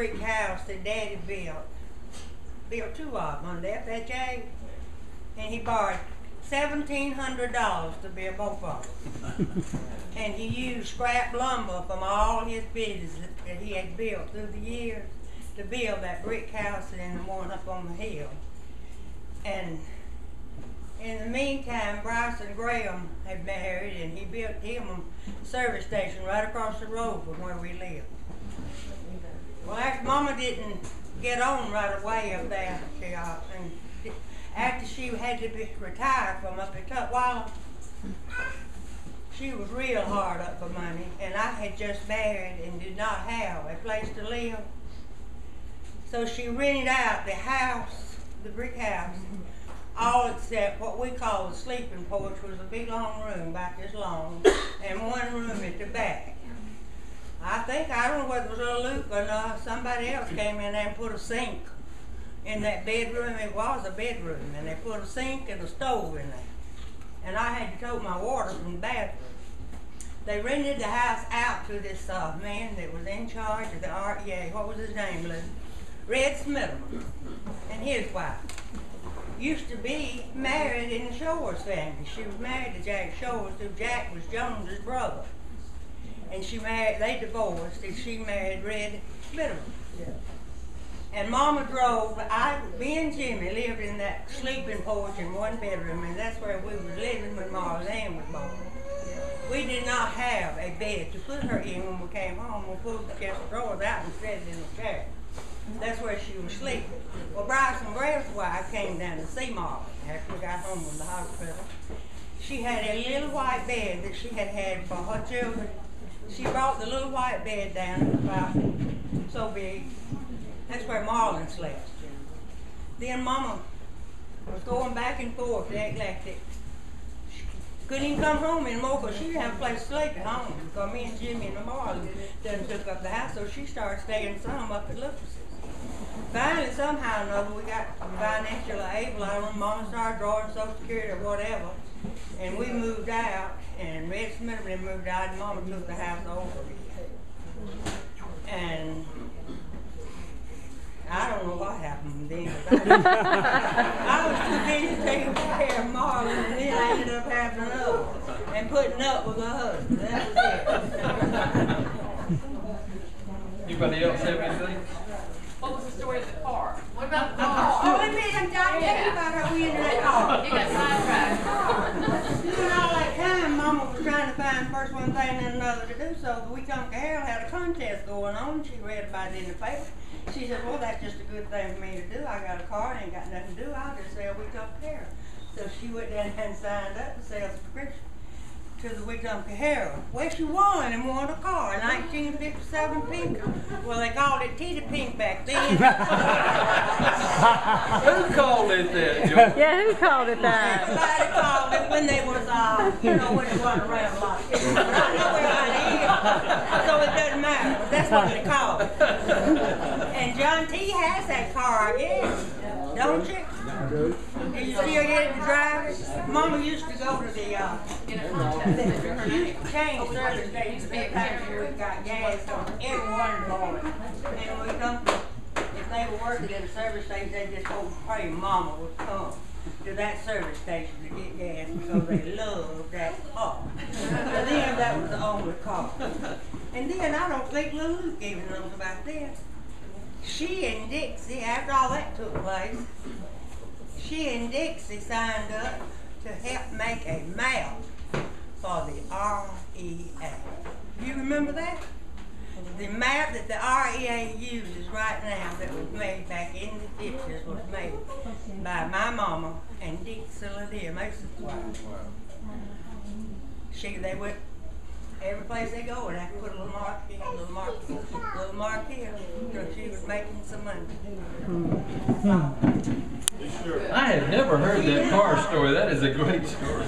brick house that Daddy built. Built two of them on the FHA, and he borrowed $1,700 to build both of them. And he used scrap lumber from all his business that he had built through the years to build that brick house and the one up on the hill. And in the meantime, Bryson Graham had married, and he built him a service station right across the road from where we lived. Well, after Mama didn't get on right away up there, and after she had to be retired from up at Tutwiler, she was real hard up for money, and I had just married and did not have a place to live. So she rented out the house, the brick house, all except what we call the sleeping porch, was a big long room about this long, and one room at the back. I don't know whether it was a Luke or not, somebody else came in there and put a sink in that bedroom. It was a bedroom, and they put a sink and a stove in there. And I had to tote my water from the bathroom. They rented the house out to this man that was in charge of the REA. What was his name, Lou? Red Smitherman, and his wife. Used to be married in the Shores family. She was married to Jack Shores, who Jack was Jones's brother. And they divorced, and she married Red Smitherman. Yeah. And Mama drove, me and Jimmy lived in that sleeping porch in one bedroom, and that's where we were living when Marlene was born. We did not have a bed to put her in when we came home. We pulled the chest of drawers out and set it in the chair. That's where she was sleeping. Well, Bryson Graham's wife came down to see Marlene after we got home from the hospital. She had a little white bed that she had had for her children. She brought the little white bed down, it was about so big. That's where Marlene slept. Then Mama was going back and forth to act like that. She couldn't even come home anymore because she didn't have a place to sleep at home. Because me and Jimmy and Marlene done took up the house, so she started staying some up at Lucas's. Finally, somehow or another, we got financially able. I don't know, Mama started drawing Social Security or whatever, and we moved out, and Red Smitherman moved out, and Mama took the house over. And I don't know what happened then. I was too busy taking care of Marlene, and then I ended up having another and putting up with her husband. That was it. Anybody else have anything? What was the story of the car? What about the car? Oh, wait a minute, I'm trying to tell you about how we ended that car. You got sidetracked. During all that time, Mama was trying to find first one thing and another to do, so the Week Uncle Harold had a contest going on. She read about it in the paper. She said, well, that's just a good thing for me to do. I got a car, I ain't got nothing to do. I'll just sell Week Uncle Harold. So she went down and signed up to sell subscription to the Week Uncle Harold. Well, she won and won a car, a 1957 Pink. Well, they called it Titty Pink back then. Who called it that, Joe? Yeah, who called it that? Everybody called it when they was, when it wasn't around a lot. But I know where it is, so it doesn't matter. But that's what they called it. And John T. has that car, I guess, don't you? And you still get it to drive it? Mama used to go to the In a contest. she used to change service stations. Sometimes we got gas on every one morning. And we come, if they were working at a service station, they just go pray Mama would come to that service station to get gas because they loved that car. And then that was the only car. And then I don't think Lulu even knows about this. She and Dixie, after all that took place, she and Dixie signed up to help make a map for the REA. Do you remember that? The map that the REA uses right now that was made back in the 50s was made by my mama and Dixie LaDeer, Mason's wife. They went every place they go and I put a little mark here, a little mark here, a little mark here. So she was making some money. I had never heard that car story. That is a great story.